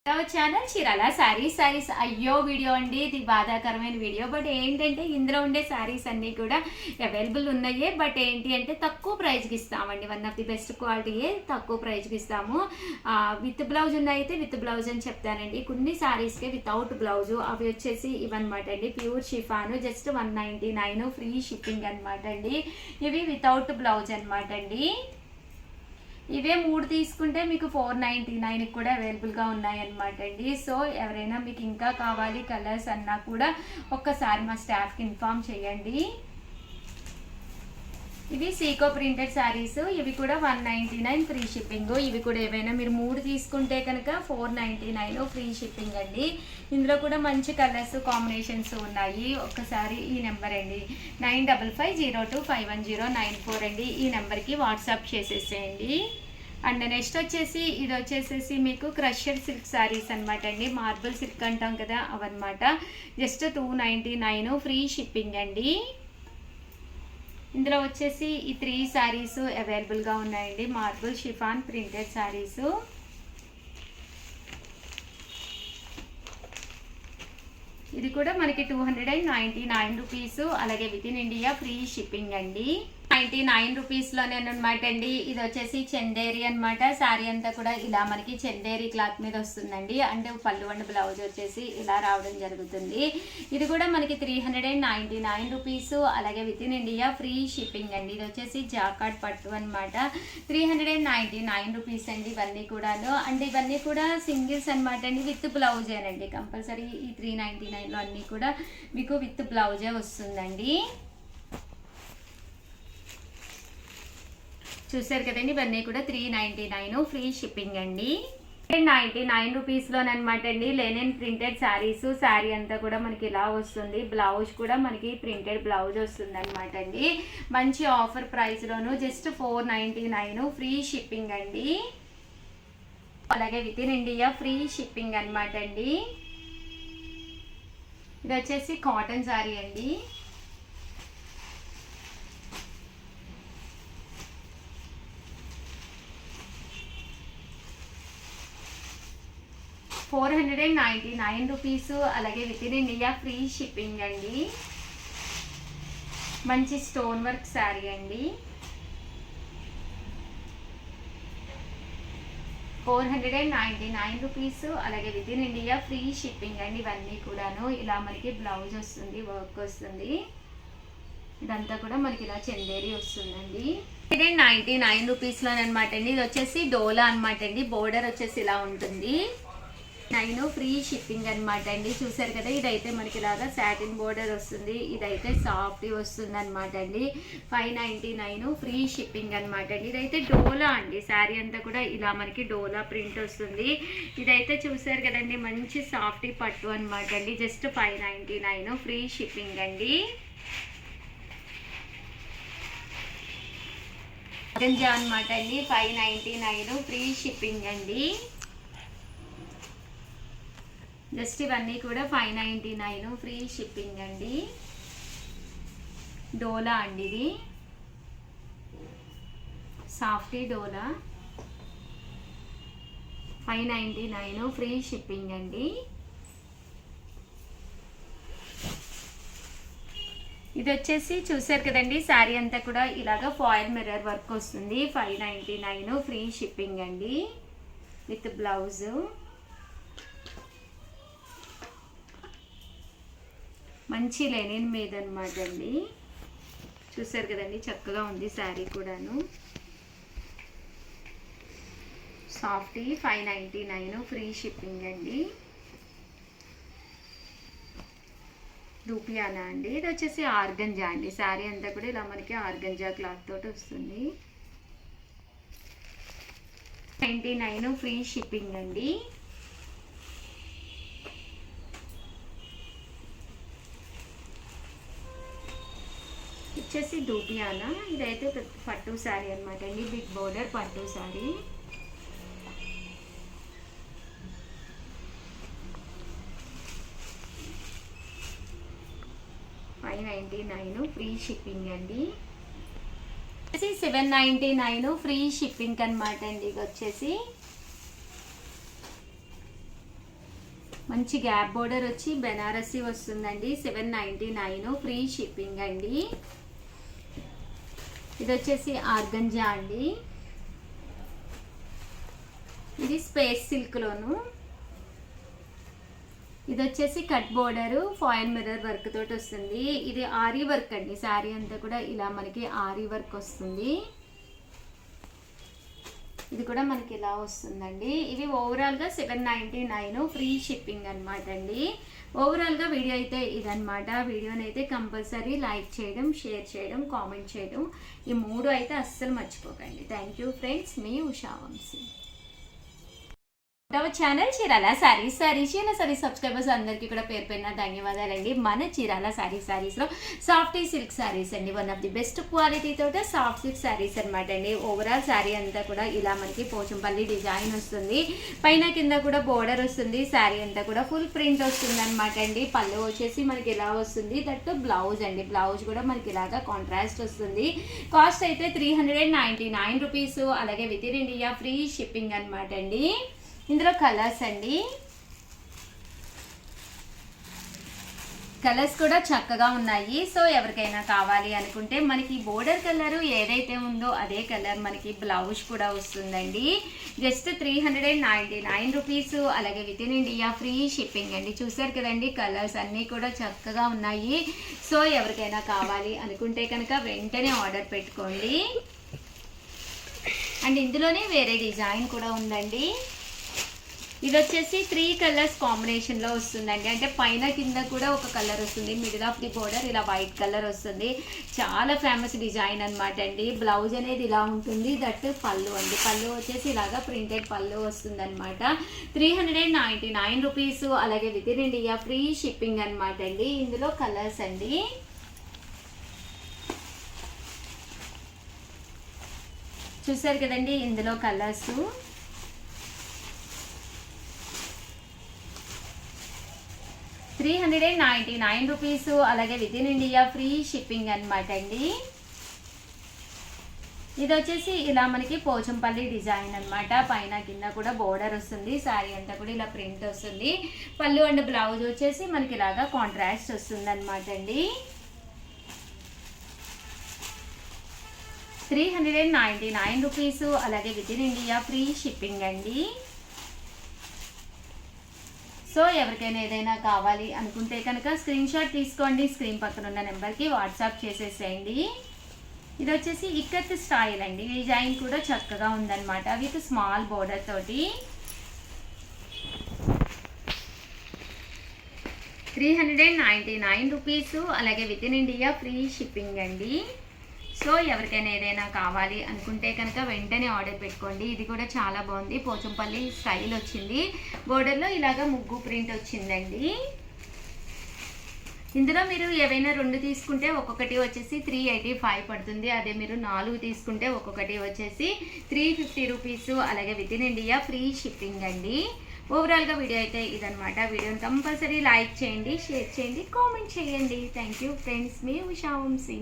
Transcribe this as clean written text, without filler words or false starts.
Channel Chirala saris అయ్యో video అండి. ఇది బాధాకరమైన వీడియో. బట్ ఏంటంటే ఇందులో ఉండే శారీస్ అన్నీ కూడా అవైలబుల్ ఉన్నాయి. బట్ ఏంటి అంటే తక్కువ ప్రైస్కి ఇస్తామండి. వన్ ఆఫ్ ది బెస్ట్ క్వాలిటీయే తక్కువ ప్రైస్కి ఇస్తాము. విత్ బ్లౌజ్ ఉన్నాయితే విత్ బ్లౌజ్ అని చెప్తానండి. కొన్ని శారీస్కి వితౌట్ బ్లౌజు అవి వచ్చేసి ఇవన్నమాట అండి. Pure chiffon just 199 free shipping అనమాట అండి. ఇవి వితౌట్ బ్లౌజ్ అనమాట అండి. ఇవే 3 తీసుకుంటే మీకు 499 కూడా అవైలబుల్గా ఉన్నాయన్నమాట అండి. సో ఎవరైనా మీకు ఇంకా కావాలి కలర్స్ అన్నా కూడా ఒక్కసారి మా స్టాఫ్కి ఇన్ఫామ్ చేయండి. ఇవి సీకో ప్రింటెడ్ శారీస్. ఇవి కూడా 199 ఫ్రీ షిప్పింగ్. ఇవి కూడా ఏవైనా మీరు 3 తీసుకుంటే కనుక 499 ఫ్రీ షిప్పింగ్ అండి. ఇందులో కూడా మంచి కలర్స్ కాంబినేషన్స్ ఉన్నాయి. ఒక్కసారి ఈ నెంబర్ అండి 9550251094 అండి. ఈ నెంబర్కి వాట్సాప్ చేసేసేయండి. అండ్ నెక్స్ట్ వచ్చేసి ఇది వచ్చేసేసి మీకు క్రషర్ సిల్క్ శారీస్ అనమాట అండి. మార్బుల్ సిల్క్ అంటాం కదా అవన్నమాట. జస్ట్ 299 ఫ్రీ షిప్పింగ్ అండి. ఇందులో వచ్చేసి ఈ 3 శారీస్ అవైలబుల్గా ఉన్నాయండి. Marble chiffon printed saris. ఇది కూడా మనకి 299 రూపీస్. అలాగే within India free shipping అండి. 99 రూపీస్లోనే అనమాట అండి. ఇది వచ్చేసి చందేరి అనమాట. శారీ అంతా కూడా ఇలా మనకి చందేరి క్లాత్ మీద వస్తుందండి. అంటే పళ్ళు అండ్ బ్లౌజ్ వచ్చేసి ఇలా రావడం జరుగుతుంది. ఇది కూడా మనకి 399 రూపీస్. అలాగే within India free shipping అండి. ఇది వచ్చేసి జాకార్డ్ పట్టు అనమాట. 399 రూపీస్ అండి ఇవన్నీ కూడాను. అండ్ ఇవన్నీ కూడా సింగిల్స్ అనమాట అండి. విత్ బ్లౌజేనండి. కంపల్సరీ ఈ 399లో అన్నీ కూడా మీకు విత్ బ్లౌజే వస్తుందండి. చూసారు కదండి. ఇవన్నీ కూడా 399 ఫ్రీ షిప్పింగ్ అండి. 99 రూపీస్లోనమాట అండి. Lenin printed saris. శారీ అంతా కూడా మనకి ఇలా వస్తుంది. బ్లౌజ్ కూడా మనకి ప్రింటెడ్ బ్లౌజ్ వస్తుంది అనమాట అండి. మంచి ఆఫర్ ప్రైస్లోను జస్ట్ 499 ఫ్రీ షిప్పింగ్ అండి. అలాగే within India free shipping అనమాట అండి. ఇది వచ్చేసి కాటన్ శారీ అండి. $499 రూపీస్. అలాగే within India free shipping అండి. మంచి స్టోన్ వర్క్ శారీ అండి. 499 రూపీస్. అలాగే within India free shipping అండి. ఇవన్నీ కూడాను ఇలా మనకి బ్లౌజ్ వస్తుంది, వర్క్ వస్తుంది. ఇదంతా కూడా మనకి ఇలా చందేరి వస్తుందండి. 99 రూపీస్లోనమాట అండి. ఇది వచ్చేసి డోలా అనమాట అండి. బోర్డర్ వచ్చేసి ఇలా ఉంటుంది. 9 ఫ్రీ షిప్పింగ్ అనమాట అండి. చూసారు కదా. ఇదైతే మనకి ఇలాగా సాటిన్ బోర్డర్ వస్తుంది. ఇదైతే సాఫ్ట్ వస్తుంది అనమాట అండి. 599 ఫ్రీ షిప్పింగ్ అనమాట అండి. ఇదైతే డోలా అండి. శారీ అంతా కూడా ఇలా మనకి డోలా ప్రింట్ వస్తుంది. ఇదైతే చూసారు కదండి మంచి సాఫ్ట్ పట్టు అనమాట అండి. జస్ట్ 599 ఫ్రీ షిప్పింగ్ అండి. ఆర్గంజా అనమాట అండి. 599 ఫ్రీ షిప్పింగ్ అండి. జస్ట్ ఇవన్నీ కూడా 599 ఫ్రీ షిప్పింగ్ అండి. డోలా అండి. ఇది సాఫ్టీ డోలా 599 ఫ్రీ షిప్పింగ్ అండి. ఇది వచ్చేసి చూసారు కదండి. శారీ అంతా కూడా ఇలాగా ఫాయిల్ మిర్రర్ వర్క్ వస్తుంది. 599 ఫ్రీ షిప్పింగ్ అండి విత్ బ్లౌజ్. మంచి లెనిన్ మీద అనమాట అండి. చూసారు కదండి చక్కగా ఉంది శారీ కూడాను. సాఫ్టీ 599 ఫ్రీ షిప్పింగ్ అండి. రూపియానా అండి. ఇది వచ్చేసి ఆర్గంజా అండి. శారీ అంతా కూడా ఇలా మనకి ఆర్గంజా క్లాత్ తోటి వస్తుంది. 99 ఫ్రీ షిప్పింగ్ అండి. వచ్చేసి డూపియానా. ఇదైతే పట్టు శారీ అనమాట అండి. బిగ్ బోర్డర్ పట్టు శారీ. $599 ఫ్రీ షిప్పింగ్ అండి. 799 ఫ్రీ షిప్పింగ్ అనమాట అండి. ఇది వచ్చేసి మంచి గ్యాప్ బోర్డర్ వచ్చి బెనారసి వస్తుందండి. 799 ఫ్రీ షిప్పింగ్ అండి. ఇది వచ్చేసి ఆర్గంజా అండి. ఇది స్పేస్ సిల్క్లోను. ఇది వచ్చేసి cut border foil mirror work తోటి వస్తుంది. ఇది ఆరీ వర్క్ అండి. శారీ అంతా కూడా ఇలా మనకి ఆరీ వర్క్ వస్తుంది. ఇది కూడా మనకి ఇలా వస్తుందండి. ఇవి ఓవరాల్గా 799 ఫ్రీ షిప్పింగ్ అనమాట అండి. ఓవరాల్గా వీడియో అయితే ఇదనమాట. వీడియోని అయితే కంపల్సరీ లైక్ చేయడం, షేర్ చేయడం, కామెంట్ చేయడం, ఈ 3 అయితే అస్సలు మర్చిపోకండి. థ్యాంక్ యూ ఫ్రెండ్స్, మీ Usha Vamsi. Channel Chirala sarees Chirala sarees subscribers అందరికీ కూడా పేరు పేరున ధన్యవాదాలండి. మన చీరాల సారీస్లో సాఫ్టీ సిల్క్ సారీస్ అండి. One of the best quality తోట సాఫ్ట్ సిల్క్ సారీస్ అనమాట అండి. ఓవరాల్ శారీ అంతా కూడా ఇలా మనకి పోచంపల్లి డిజైన్ వస్తుంది. పైన కింద కూడా బోర్డర్ వస్తుంది. శారీ అంతా కూడా ఫుల్ ప్రింట్ వస్తుంది అనమాట అండి. పళ్ళు వచ్చేసి మనకి ఇలా వస్తుంది. దట్ బ్లౌజ్ అండి. బ్లౌజ్ కూడా మనకి ఇలాగా కాంట్రాస్ట్ వస్తుంది. కాస్ట్ అయితే 399 రూపీస్. అలాగే within India free shipping అనమాట అండి. ఇందులో కలర్స్ అండి. కలర్స్ కూడా చక్కగా ఉన్నాయి. సో ఎవరికైనా కావాలి అనుకుంటే మనకి బోర్డర్ కలర్ ఏదైతే ఉందో అదే కలర్ మనకి బ్లౌజ్ కూడా వస్తుందండి. Just 399 rupees. అలాగే within India free shipping అండి. చూసారు కదండి, కలర్స్ అన్నీ కూడా చక్కగా ఉన్నాయి. సో ఎవరికైనా కావాలి అనుకుంటే కనుక వెంటనే ఆర్డర్ పెట్టుకోండి. అండ్ ఇందులోనే వేరే డిజైన్ కూడా ఉందండి. ఇది వచ్చేసి 3 కలర్స్ కాంబినేషన్లో వస్తుందండి. అంటే పైన కింద కూడా ఒక కలర్ వస్తుంది. మిడిల్ ఆఫ్ ది బోర్డర్ ఇలా వైట్ కలర్ వస్తుంది. చాలా ఫేమస్ డిజైన్ అనమాట అండి. బ్లౌజ్ అనేది ఇలా ఉంటుంది. దట్ పళ్ళు అండి. పళ్ళు వచ్చేసి ఇలాగా ప్రింటెడ్ పళ్ళు వస్తుంది అనమాట. 399 రూపీస్. అలాగే within India free shipping అనమాట అండి. ఇందులో కలర్స్ అండి. చూసారు కదండి, ఇందులో కలర్స్. $399 రూపీస్. అలాగే within India free shipping అనమాట అండి. ఇది వచ్చేసి ఇలా మనకి పోచంపల్లి డిజైన్ అనమాట. పైన కింద కూడా బోర్డర్ వస్తుంది. శారీ అంతా కూడా ఇలా ప్రింట్ వస్తుంది. పళ్ళు అండ్ బ్లౌజ్ వచ్చేసి మనకి ఇలాగా కాంట్రాస్ట్ వస్తుంది అనమాట అండి. 399 రూపీస్. అలాగే within India free shipping అండి. సో ఎవరికైనా ఏదైనా కావాలి అనుకుంటే కనుక స్క్రీన్ షాట్ తీసుకోండి. స్క్రీన్ పక్కన ఉన్న నెంబర్కి వాట్సాప్ చేసేసేయండి. ఇది వచ్చేసి ఇక్కత్ స్టైల్ అండి. డిజైన్ కూడా చక్కగా ఉందన్నమాట విత్ స్మాల్ బోర్డర్ తోటి. 399 రూపీస్. అలాగే within India free shipping అండి. సో ఎవరికైనా ఏదైనా కావాలి అనుకుంటే కనుక వెంటనే ఆర్డర్ పెట్టుకోండి. ఇది కూడా చాలా బాగుంది. పోచంపల్లి స్టైల్ వచ్చింది. బోర్డర్లో ఇలాగా ముగ్గు ప్రింట్ వచ్చిందండి. ఇందులో మీరు ఏవైనా 2 తీసుకుంటే ఒక్కొక్కటి వచ్చేసి 385 పడుతుంది. అదే మీరు 4 తీసుకుంటే ఒక్కొక్కటి వచ్చేసి 350 రూపీస్. అలాగే within India free shipping అండి. ఓవరాల్గా వీడియో అయితే ఇదనమాట. వీడియోని కంపల్సరీ లైక్ చేయండి, షేర్ చేయండి, కామెంట్ చేయండి. థ్యాంక్ యూ ఫ్రెండ్స్, మీ ఉషా వంశీ.